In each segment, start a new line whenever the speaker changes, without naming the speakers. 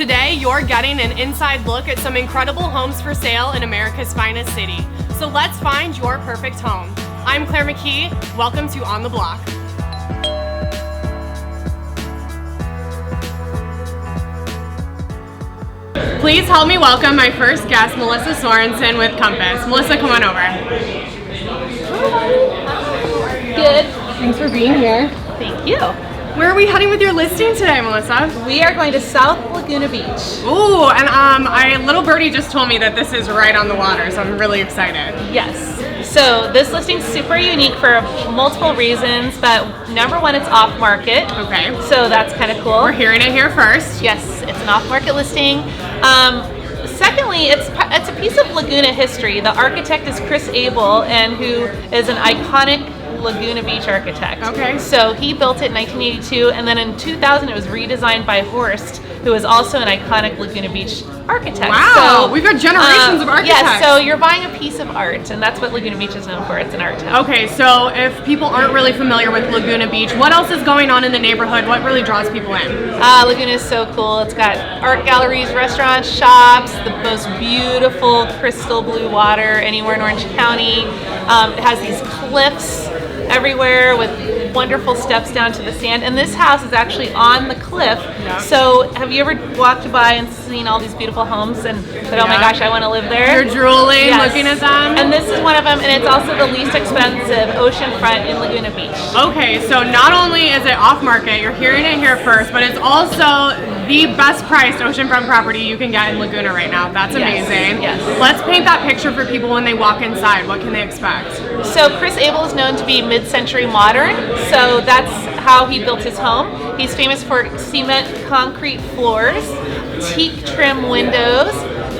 Today, you're getting an inside look at some incredible homes for sale in America's finest city. So let's find your perfect home. I'm Claire McKee. Welcome to On the Block. Please help me welcome my first guest, Melissa Sorensen with Compass. Melissa, come on over.
Good.
Thanks for being here.
Thank you.
Where are we heading with your listing today, Melissa?
We are going to South Laguna Beach.
Ooh, and little birdie just told me that this is right on the water, so I'm really excited.
Yes. So this listing's super unique for multiple reasons, but number one, it's off market.
Okay.
So that's kind of cool.
We're hearing it here first.
Yes, it's an off market listing. Secondly, it's a piece of Laguna history. The architect is Chris Abel, and who is an iconic Laguna Beach architect.
Okay.
So he built it in 1982, and then in 2000 it was redesigned by Horst, who is also an iconic Laguna Beach architect.
Wow,
so,
we've got generations of architects.
Yes, so you're buying a piece of art, and that's what Laguna Beach is known for. It's an art town.
Okay, so if people aren't really familiar with Laguna Beach, what else is going on in the neighborhood? What really draws people in?
Laguna is so cool. It's got art galleries, restaurants, shops, the most beautiful crystal blue water anywhere in Orange County. It has these cliffs everywhere with wonderful steps down to the sand, and this house is actually on the cliff.
Yeah.
So have you ever walked by and seen all these beautiful homes and said, oh my gosh, I want to live there?
You're drooling
Yes.
looking at them?
And this is one of them, and it's also the least expensive oceanfront in Laguna Beach.
Okay, so not only is it off market, you're hearing it here first, but it's also the best priced oceanfront property you can get in Laguna right now. That's amazing.
Yes.
Let's paint that picture for people when they walk inside. What can they expect?
So Chris Abel is known to be mid-century modern, so that's how he built his home. He's famous for cement concrete floors, teak trim windows,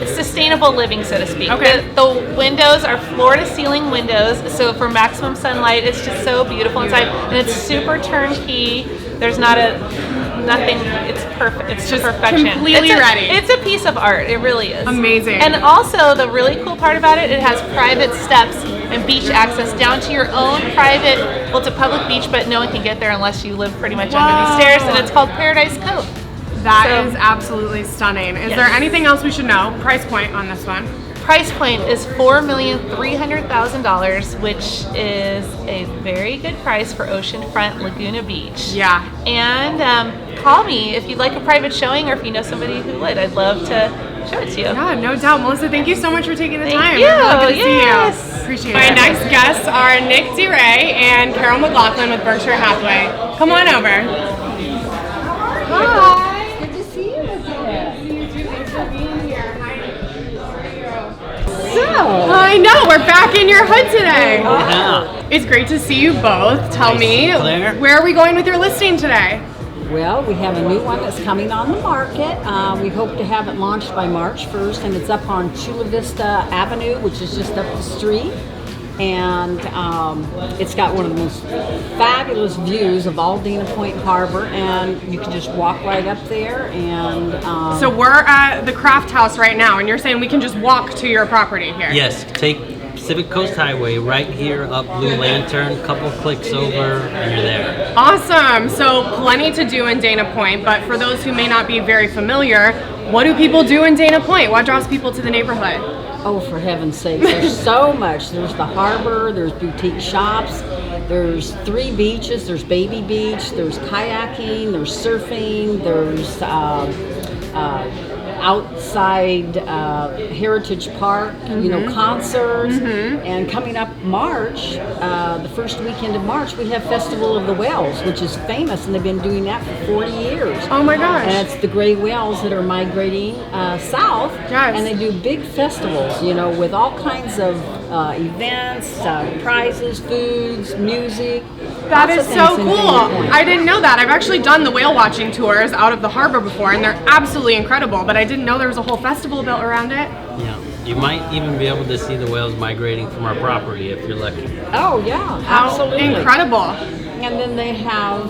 sustainable living, so to speak.
Okay.
The windows are floor-to-ceiling windows, so for maximum sunlight, it's just so beautiful inside, and it's super turnkey. There's nothing. It's perfect. It's
just
perfection.
completely ready.
It's a piece of art. It really is.
Amazing.
And also, the really cool part about it, it has private steps and beach access down to your own private. Well, it's a public beach, but no one can get there unless you live pretty much under these stairs. And it's called Paradise Cove.
That is absolutely stunning. Is
Yes.
there anything else we should know? Price point on this one?
Price point is $4,300,000, which is a very good price for oceanfront Laguna Beach.
Yeah.
And call me if you'd like a private showing, or if you know somebody who would. I'd love to show it to you.
Yeah, no doubt. Melissa, thank you so much for taking the
Thank
time.
you.
We're really good to
Yes.
see you. Appreciate
My
it. My next guests are Nick DeRay and Carol McLaughlin with Berkshire Hathaway. Come on over. Hi.
Good to see you again.
You too. Thanks for being here. Hi.
So,
I know, we're back in your hood today.
Yeah.
It's great to see you both. Tell me,
Claire.
where are we going with your listing today?
well, we have a new one that's coming on the market. We hope to have it launched by March 1st, and it's up on Chula Vista Avenue, which is just up the street. And it's got one of the most fabulous views of all Dana Point Harbor, and you can just walk right up there. And
So we're at the Craft House right now, and you're saying we can just walk to your property here?
Yes, take Pacific Coast Highway right here up Blue Lantern, couple clicks over, and you're there.
Awesome. So plenty to do in Dana Point, but for those who may not be very familiar, what do people do in Dana Point? What draws people to the neighborhood?
oh, for heaven's sake, there's so much. There's the harbor, there's boutique shops, there's 3 beaches, there's Baby Beach, there's kayaking, there's surfing, there's outside Heritage Park, you know, concerts. And coming up March, the first weekend of March, we have Festival of the Whales, which is famous, and they've been doing that for 40 years.
Oh my gosh.
And it's the gray whales that are migrating south,
Yes.
and they do big festivals, you know, with all kinds of events, prizes, foods, music.
That
lots
is
of
so
things in
cool.
Dana Point.
I didn't know that. I've actually done the whale watching tours out of the harbor before, and they're absolutely incredible, but I didn't know there was a whole festival built around it.
Yeah. You might even be able to see the whales migrating from our property if you're lucky.
Oh yeah,
How
absolutely.
incredible.
And then they have,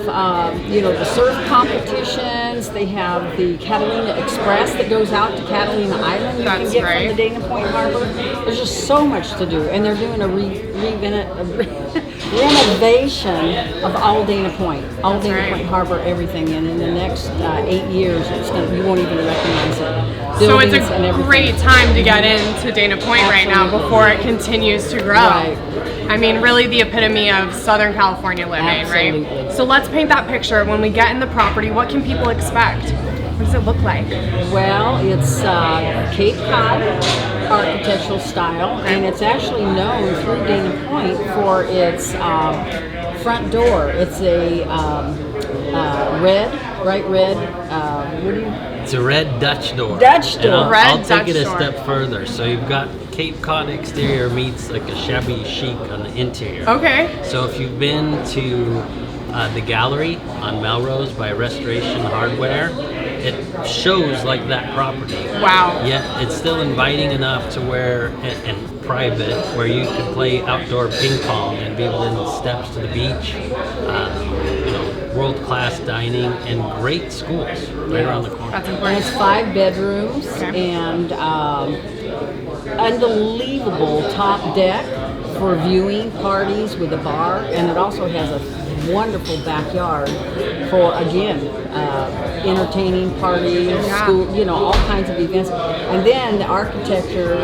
you know, the surf competitions. They have the Catalina Express that goes out to Catalina Island. You
That's
can get
right.
from the Dana Point Harbor. There's just so much to do, and they're doing a renovation of all Dana Point, all Dana
right.
Point Harbor, everything. And in the next 8 years, you won't even recognize it.
So it's
Buildings and
a
everything.
great time to get into Dana Point right now
Absolutely.
before it continues to grow.
Right.
I mean, really the epitome of Southern California living, right?
Absolutely.
So let's paint that picture. When we get in the property, what can people expect? What does it look like?
Well, it's Cape Cod architectural style, and it's actually known through Dana Point for its front door. It's a bright red, what do you?
It's a red Dutch door.
Dutch door.
And I'll,
Red
I'll take
Dutch
it a
door.
step further. So you've got Cape Cod exterior meets like a shabby chic on the interior.
Okay.
So if you've been to the gallery on Melrose by Restoration Hardware, it shows like that property.
Wow.
Yet it's still inviting enough to where, and private, where you could play outdoor ping pong and be within steps to the beach. World-class dining and great schools right around the corner.
That's
And
important.
it's 5 bedrooms
Okay.
and unbelievable top deck for viewing parties with a bar, and it also has a wonderful backyard for, again, entertaining parties,
Yeah.
school, all kinds of events. And then the architecture,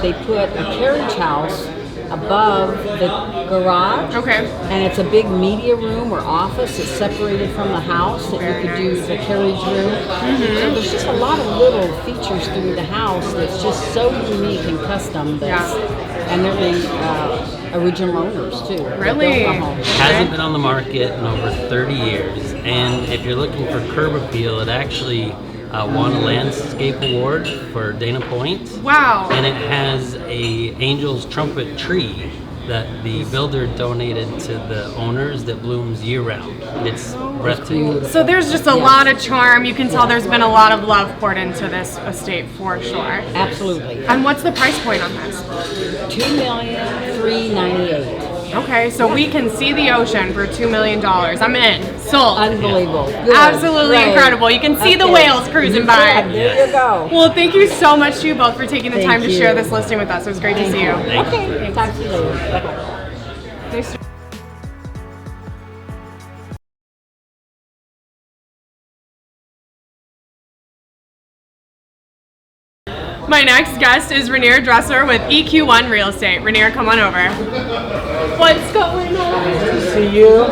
they put a carriage house above the garage.
Okay.
And it's a big media room or office. It's separated from the house that
Very
you could do
nice.
the carriage room. So there's just a lot of little features through the house that's just so unique and custom. That's, and they're the original owners too. that built
Really?
the home.
Hasn't been on the market in over 30 years, and if you're looking for curb appeal, it actually won a landscape award for Dana Point,
Wow.
and it has a angel's trumpet tree that the builder donated to the owners that blooms year round. It's breathtaking.
So there's just a lot of charm. You can tell there's been a lot of love poured into this estate for sure.
Absolutely.
And what's the price point on this?
$2,398,000.
Okay, so we can see the ocean for $2 million. I'm in. Sold.
Unbelievable. Good.
Absolutely
Great.
incredible. You can see the
Okay.
whales cruising by.
Yeah, there you go.
Well, thank you so much to you both for taking the
Thank
time to
you.
share this listing with us. It was great to see you.
Thank you.
Okay, talk to you later. Bye-bye.
Nice to- My next guest is Rainier Dresser with EQ1 Real Estate. Rainier, come on over. What's going on?
See you.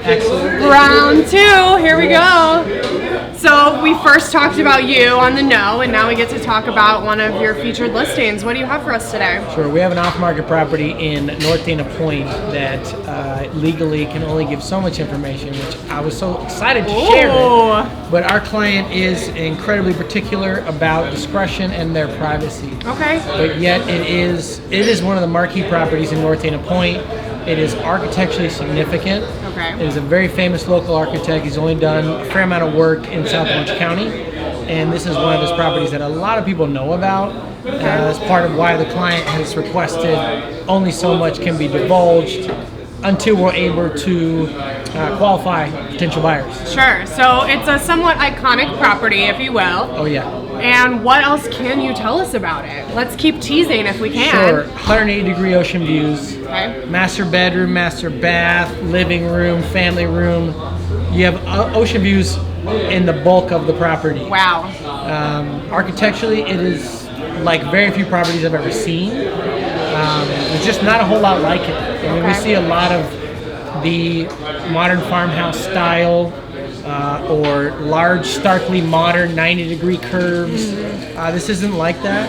Excellent.
Round 2, here we go. So we first talked about you on the know, and now we get to talk about one of your featured listings. What do you have for us today?
Sure. We have an off-market property in North Dana Point that legally can only give so much information, which I was so excited to share it. But our client is incredibly particular about discretion and their privacy.
Okay.
But yet it is one of the marquee properties in North Dana Point. It is architecturally significant.
Okay.
It is a very famous local architect. He's only done a fair amount of work in South Orange County. And this is one of his properties that a lot of people know about. As part of why the client has requested only so much can be divulged until we're able to qualify potential buyers.
Sure. So it's a somewhat iconic property, if you will.
Oh yeah.
And what else can you tell us about it? Let's keep teasing if we can.
Sure. 180-degree ocean views.
Okay.
Master bedroom, master bath, living room, family room. You have ocean views in the bulk of the property.
Wow.
Architecturally, it is like very few properties I've ever seen. There's just not a whole lot like it. I mean, we
Okay.
see a lot of the modern farmhouse style or large, starkly modern 90-degree curves. This isn't like that.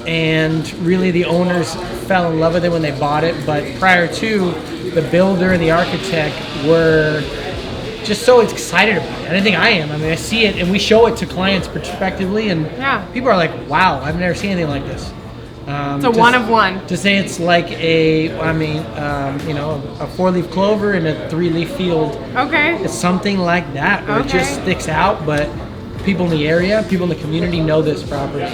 And really, the owners fell in love with it when they bought it. But prior to, the builder and the architect were just so excited about it. And I think I am. I mean, I see it, and we show it to clients prospectively, and
Yeah.
people are like, "Wow, I've never seen anything like this."
It's a one of one.
To say it's like a 4-leaf clover in a 3-leaf field.
Okay.
It's something like that, where it just
Okay.
sticks out, but people in the area, people in the community know this property.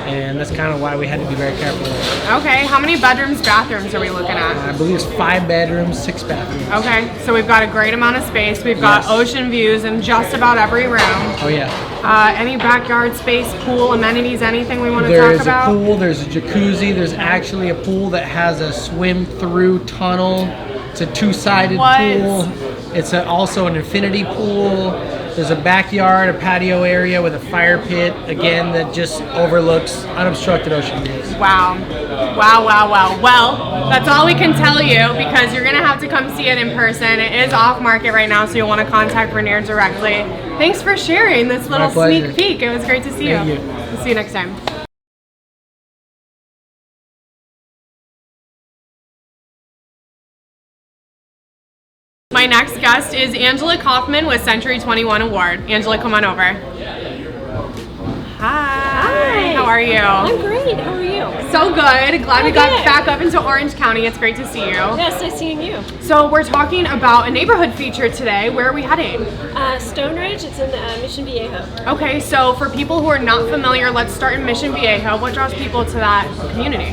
And that's kind of why we had to be very careful with it.
Okay. How many bedrooms, bathrooms are we looking at?
I believe it's 5 bedrooms, 6 bathrooms.
Okay. So we've got a great amount of space. We've got
Yes.
ocean views in just about every room.
Oh yeah.
Any backyard space, pool, amenities, anything we want to
There
talk
is
about?
a pool, there's a jacuzzi, there's actually a pool that has a swim-through tunnel It's a two-sided
What?
pool. It's also an infinity pool. There's a backyard, a patio area with a fire pit, again, that just overlooks unobstructed ocean views.
Wow. Wow, wow, wow. Well, that's all we can tell you because you're going to have to come see it in person. It is off market right now, so you'll want to contact Vernier directly. Thanks for sharing this little
My pleasure.
sneak peek. It was great to see
Thank you.
We'll see you next time. My next guest is Angela Kaufman with Century 21 Award. Angela, come on over. Hi. How are you?
I'm great. How are you?
So good. Glad we got
Okay.
back up into Orange County. It's great to see you.
Yes, nice seeing you.
So we're talking about a neighborhood feature today. Where are we heading?
Stone Ridge, it's in Mission Viejo.
Okay, so for people who are not familiar, let's start in Mission Viejo. What draws people to that community?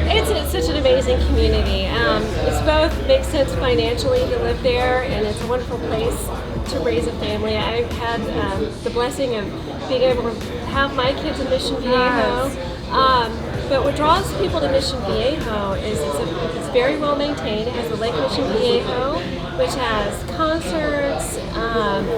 It's such an amazing community. It's both makes sense financially to live there, and it's a wonderful place to raise a family. I've had the blessing of being able to have my kids in Mission Viejo. But what draws people to Mission Viejo is it's very well maintained. It has the Lake Mission Viejo, which has concerts,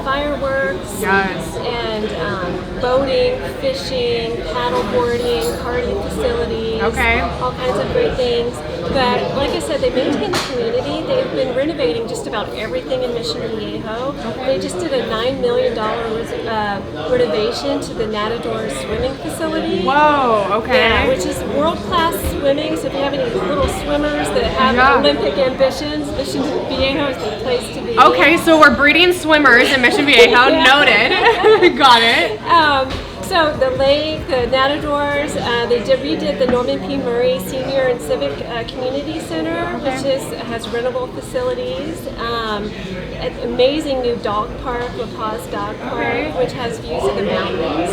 fireworks, and boating, fishing, paddleboarding, karting facilities,
Okay.
all kinds of great things. But like I said, they maintain the community. They've been renovating just about everything in Mission Viejo. They just did a $9 million renovation to the Natador swimming facility.
Whoa, okay.
Yeah, which is world-class swimming. So if you have any little swimmers that have Olympic ambitions, Mission Viejo is the place to be.
Okay, so we're breeding swimmers in Mission Viejo. Noted. Got it.
So the lake, the Natadors, they redid the Norman P. Murray Senior and Civic Community Center, which has rentable facilities. An amazing new dog park, La Paz Dog Park, which has views of the mountains.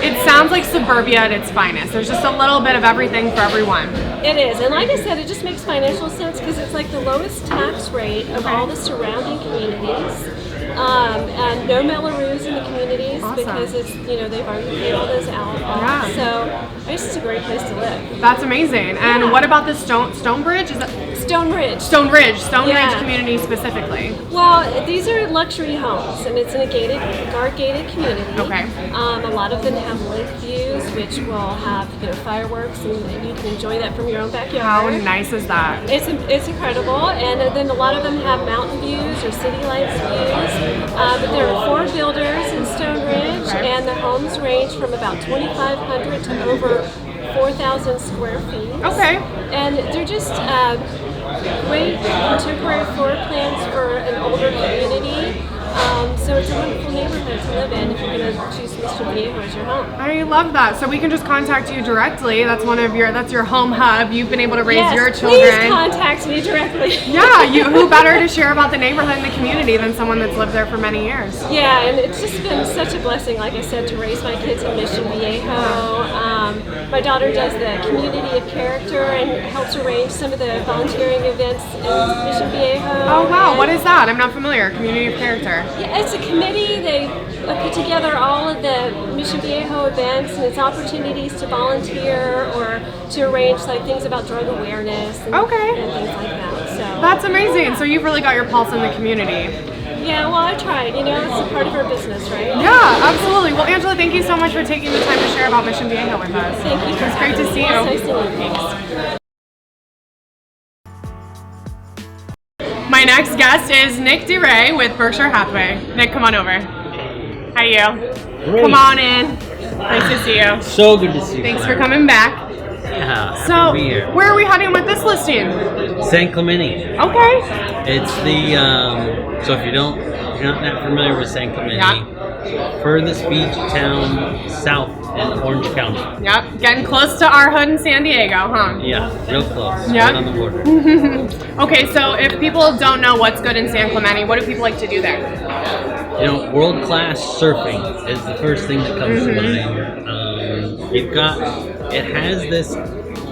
It sounds like suburbia at its finest. There's just a little bit of everything for everyone.
It is, and like I said, it just makes financial sense because it's like the lowest tax rate of all the surrounding communities. And no Melaroos in the communities because it's they've already paid all those out.
Yeah.
So it's just a great place to live.
That's amazing. And what about the Stonebridge? Is that
Stone Ridge.
Stonebridge
Yeah.
community specifically?
Well, these are luxury homes, and it's in a guard-gated community.
Okay.
A lot of them have lake views, which will have fireworks, and you can enjoy that from your own backyard.
How nice is that?
It's incredible, and then a lot of them have mountain views or city lights views. But there are 4 builders in Stone Ridge, and the homes range from about 2,500 to over 4,000 square feet.
Okay.
And they're just great contemporary floor plans for an older community. So it's a wonderful neighborhood to live in if you're going to choose Mission Viejo as your home.
I love that. So we can just contact you directly. That's that's your home hub. You've been able to raise your children.
Please contact me directly.
Yeah, who better to share about the neighborhood and the community than someone that's lived there for many years?
Yeah, and it's just been such a blessing, like I said, to raise my kids in Mission Viejo. My daughter does the Community of Character and helps arrange some of the volunteering events in Mission Viejo.
Oh wow, what is that? I'm not familiar. Community of Character.
Yeah, it's a committee. They put together all of the Mission Viejo events, and it's opportunities to volunteer or to arrange things about drug awareness and, and things like that. So
That's amazing. So you've really got your pulse in the community.
yeah, well, I tried. It's a part of our business, right?
Yeah, absolutely. Well, Angela, thank you so much for taking the time to share about Mission Viejo with us.
Thank you.
It's great to see you.
Nice to meet you.
My next guest is Nick DeRay with Berkshire Hathaway. Nick, come on over. How are you?
Great.
Come on in. Nice to see you.
So good to see you.
Thanks for coming back.
Yeah, happy
So,
to be here.
where are we heading with this listing?
San Clemente.
Okay.
It's the so if you're not that familiar with San Clemente, furthest beach town south in Orange County.
Yep. Getting close to our hood in San Diego, huh?
Yeah, real close.
Yep.
Right on the border.
Okay, so if people don't know what's good in San Clemente, what do people like to do there?
World-class surfing is the first thing that comes to mind. It has this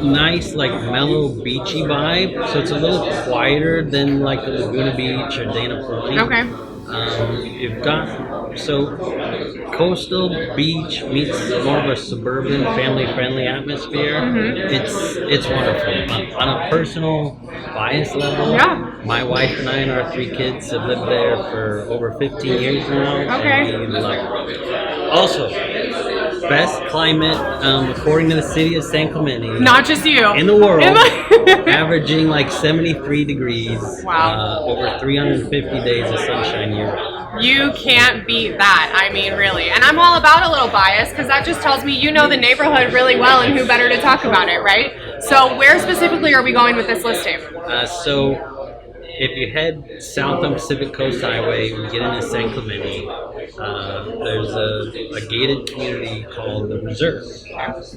nice, mellow, beachy vibe, so it's a little quieter than the Laguna Beach or Dana Point.
Okay.
You've got coastal beach meets more of a suburban, family-friendly atmosphere. It's wonderful on a personal bias level.
Yeah.
My wife and I and our 3 kids have lived there for over 15 years now.
Okay.
And we love it. Also, best climate, according to the city of San Clemente.
Not just you.
In the world,
In the-
averaging like 73 degrees.
Wow.
Over 350 days of sunshine year round.
You can't beat that. I mean, really. And I'm all about a little bias because that just tells me you know the neighborhood really well and who better to talk about it, right? So where specifically are we going with this listing?
So if you head south on Pacific Coast Highway, when you get into San Clemente, there's a gated community called the Reserve.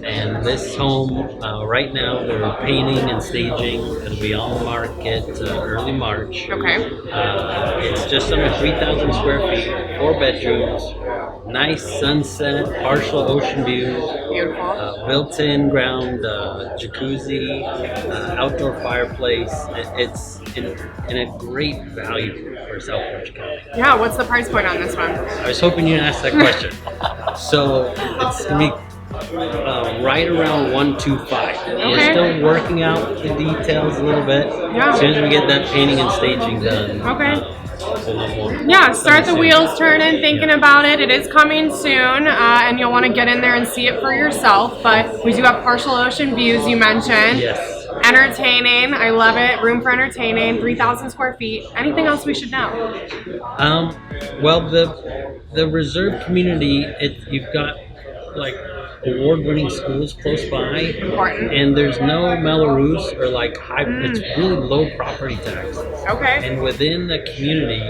And this home, right now, they're painting and staging. It'll be on the market early March.
Okay.
It's just under 3,000 square feet, 4 bedrooms, nice sunset, partial ocean view.
Beautiful.
Built-in ground jacuzzi, outdoor fireplace. It's in a great value for South Orange County.
Yeah, what's the price point on this one?
I was hoping you'd ask that question. So it's gonna be right around 125.
Okay.
We're still working out the details a little bit.
Yeah.
As soon as we get that painting and staging done.
Okay.
We'll have more.
Yeah, start the
Coming
wheels
soon.
turning, thinking about it. It is coming soon, and you'll want to get in there and see it for yourself. But we do have partial ocean views, you mentioned.
Yes.
Entertaining, I love it. Room for entertaining, 3,000 square feet. Anything else we should know?
Well, the reserve community, you've got like award-winning schools close by,
Important.
and there's no Melrose or like high. It's really low property taxes.
Okay.
And within the community,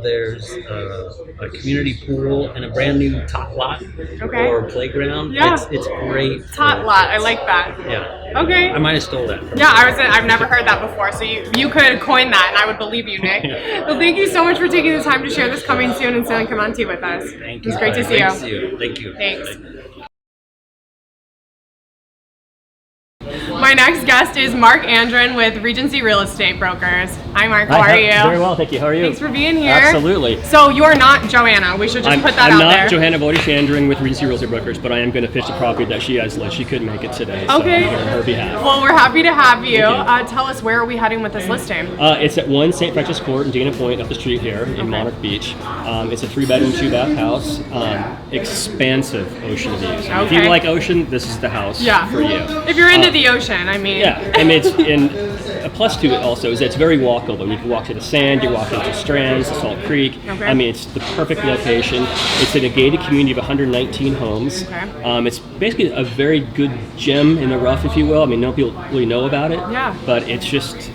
there's a community pool and a brand new tot lot
Okay.
or playground.
Yeah.
It's great.
Tot
for
lot, I
kids.
like that.
Yeah.
Okay.
I might have stole that from
Yeah, I've never heard that before, so you could coin that, and I would believe you, Nick. Well, thank you so much for taking the time to share this coming soon in San Clemente with us.
Thank
It was
you.
great to see
Great
you.
to see you. Thank you.
Thanks. My next guest is Mark Andren with Regency Real Estate Brokers. Hi, Mark. How are you?
Very well, thank you. How are you?
Thanks for being here.
Absolutely.
So you're not Joanna. We should just put that
I'm
out
not
there.
Johanna Voidy-Chandran with Regency Real Estate Brokers, but I am going to pitch the property that she has listed. She couldn't make it today, so
Okay.
I'm here on her behalf.
Well, we're happy to have you.
Thank
Tell us, where are we heading with this listing?
It's at 1 St. Francis Court in Dana Point, up the street here in Monarch Beach. It's a 3-bedroom, 2-bath house. Expansive ocean views. If
Okay.
you like ocean, this is the house
Yeah.
for you.
If you're into the ocean, I mean.
Yeah, and a plus to it also is that it's very walkable. You can walk to the sand, you walk into Strands, to Salt Creek.
Okay.
I mean, it's the perfect location. It's in a gated community of 119 homes.
Okay.
It's basically a very good gem in the rough, if you will. I mean, no people really know about it.
Yeah.
But it's just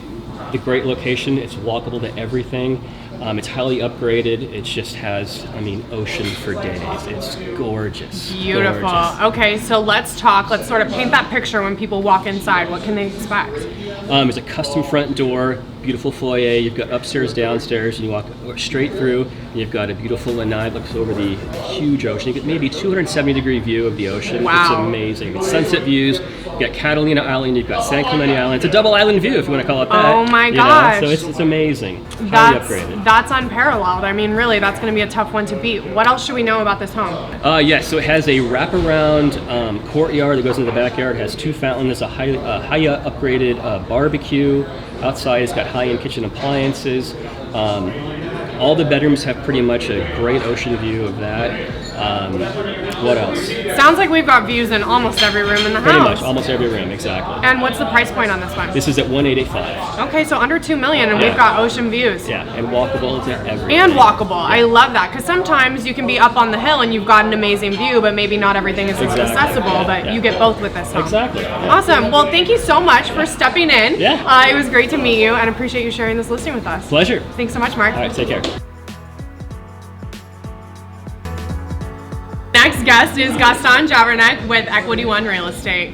the great location. It's walkable to everything. It's highly upgraded. It just has, ocean for days. It's gorgeous.
Beautiful.
Gorgeous.
Okay, so let's sort of paint that picture when people walk inside. What can they expect?
It's a custom front door, beautiful foyer. You've got upstairs, downstairs, and you walk straight through. And you've got a beautiful lanai that looks over the huge ocean. You get maybe 270-degree view of the ocean.
Wow.
It's amazing. It's sunset views. You've got Catalina Island. You've got San Clemente Island. It's a double island view, if you want to call it that.
Oh my
you know?
gosh.
So it's amazing. Highly upgraded.
That's unparalleled. I mean, really, that's going to be a tough one to beat. What else should we know about this home?
Yes, so it has a wraparound courtyard that goes into the backyard. It has 2 fountains, a high upgraded barbecue. Outside, it's got high-end kitchen appliances. All the bedrooms have pretty much a great ocean view of that. What else?
Sounds like we've got views in almost every room in the
Pretty
house.
much, almost every room, exactly.
And what's the price point on this one?
This is at 1,885.
Okay, so under $2 million, and
Yeah.
we've got ocean views.
Yeah, and walkable to everything.
And walkable. I love that, because sometimes you can be up on the hill and you've got an amazing view, but maybe not everything is
Exactly.
accessible,
Yeah,
but
yeah.
you get both with this home.
Exactly.
Awesome. Well, thank you so much for stepping in.
Yeah.
It was great to meet you, and appreciate you sharing this listing with us.
Pleasure.
Thanks so much, Mark.
All right, take care.
Next guest is Gaston Javernek with Equity One Real Estate.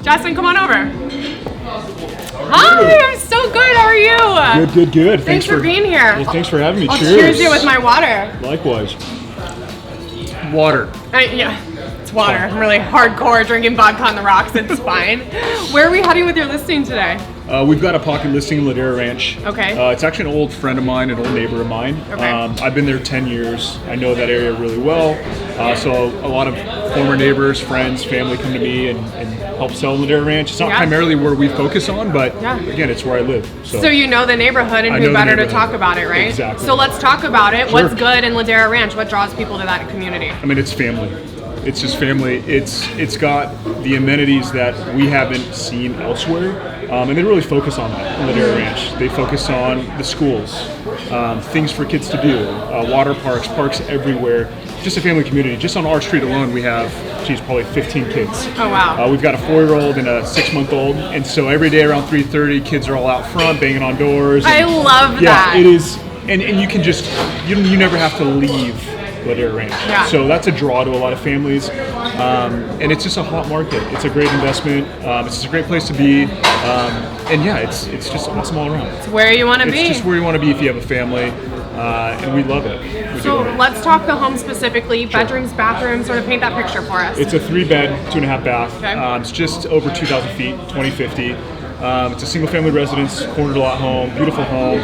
Justin, come on over. Hi, I'm so good. How are you?
Good.
Thanks for being here.
Well, thanks for having me.
I'll
Cheers.
cheers you with my water.
Likewise. Water.
Yeah, it's water. I'm really hardcore drinking vodka on the rocks. It's fine. Where are we heading with your listing today?
We've got a pocket listing in Ladera Ranch.
Okay.
It's actually an old friend of mine, an old neighbor of mine.
Okay.
I've been there 10 years. I know that area really well. So a lot of former neighbors, friends, family come to me and help sell Ladera Ranch. It's not
Yeah.
primarily where we focus on, but
Yeah.
again, it's where I live.
So you know the neighborhood, and
I
who
know the
better to
neighborhood.
talk about it, right?
Exactly.
So let's talk about it.
Sure.
What's good in Ladera Ranch? What draws people to that community?
I mean, it's family. It's just family. It's got the amenities that we haven't seen elsewhere, and they really focus on that in Ladera Ranch. They focus on the schools, things for kids to do, water parks everywhere. Just a family community. Just on our street alone, we have, probably 15 kids.
Oh, wow.
We've got a 4-year-old and a 6-month-old, and so every day around 3:30, kids are all out front banging on doors.
I
and-
love
Yeah,
that.
it is, and you can just you never have to leave Ladera Ranch.
Yeah.
So that's a draw to a lot of families, and it's just a hot market. It's a great investment. It's just a great place to be, and yeah, it's just awesome all around.
It's where you want to
It's
be.
just where you want to be if you have a family, and we love it. We do
So
love it.
let's talk the home specifically. Bedrooms, bathrooms, sort of paint that picture for us.
It's a 3-bed, 2.5 bath.
Okay.
It's just over 2,000 feet, 2050. It's a single-family residence, corner lot home, beautiful home.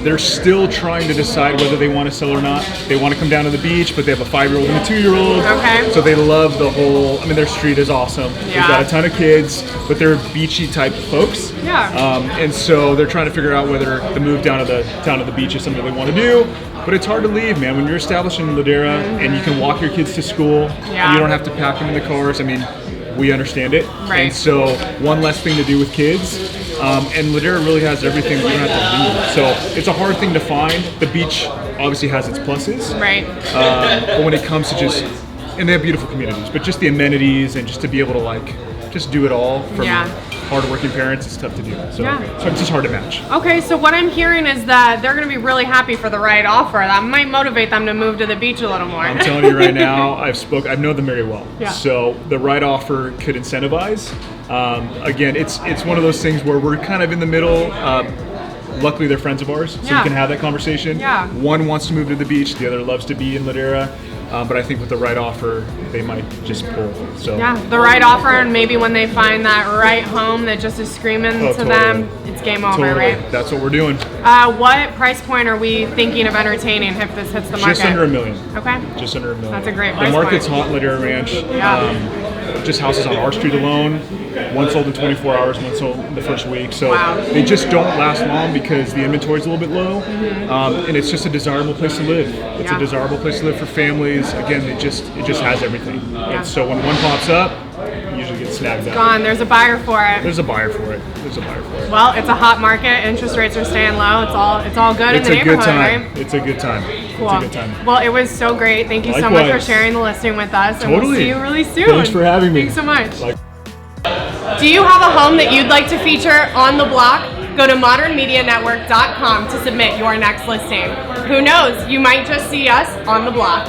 They're still trying to decide whether they want to sell or not. They want to come down to the beach, but they have a 5-year-old and a 2-year-old.
Okay.
So they love the whole. I mean, their street is awesome.
Yeah.
They've got a ton of kids, but they're beachy type folks.
Yeah.
And so they're trying to figure out whether the move down to the beach is something they want to do. But it's hard to leave, man. When you're established in Ladera and you can walk your kids to school,
Yeah.
and you don't have to pack them in the cars. I mean, we understand it.
Right.
And so one less thing to do with kids. And Ladera really has everything. You don't have to leave. So it's a hard thing to find. The beach obviously has its pluses.
Right.
But when it comes to just, and they have beautiful communities, but just the amenities and just to be able to just do it all from
Yeah.
hardworking parents, it's tough to do. So,
Yeah.
so it's just hard to match.
Okay, so what I'm hearing is that they're going to be really happy for the right offer. That might motivate them to move to the beach a little more.
I'm telling you right now, I know them very well.
Yeah.
So the right offer could incentivize. Again, it's one of those things where we're kind of in the middle. Luckily, they're friends of ours, so
Yeah.
we can have that conversation.
Yeah.
One wants to move to the beach, the other loves to be in Ladera. But I think with the right offer, they might just pull. So
Yeah, the right offer, and maybe when they find that right home that just is screaming
Oh,
to
totally.
them, it's game over,
totally,
right?
that's what we're doing.
What price point are we thinking of entertaining if this hits the market?
Just under $1 million.
Okay.
Just under $1 million.
That's a great
The
price
market's
point.
hot in Ladera Ranch.
Yeah.
Just houses on our street alone. One sold in 24 hours, one sold in the first week. So
Wow.
they just don't last long because the inventory's a little bit low. And it's just a desirable place to live. It's
Yeah.
a desirable place to live for families. Again, it just has everything.
Yeah.
And so when one pops up, you usually get snagged up.
Gone. There's a buyer for it.
There's a buyer for it.
Well, it's a hot market. Interest rates are staying low. It's all good
It's
in the
a good
neighborhood,
time.
right?
It's a good time.
Cool.
It's a good time.
Well, it was so great. Thank you so much for
Likewise.
sharing the listing with us. And we'll
Totally.
see you really soon.
Thanks for having me.
Thanks so much.
Like-
Do you have a home that you'd like to feature on the block? Go to modernmedianetwork.com to submit your next listing. Who knows? You might just see us on the block.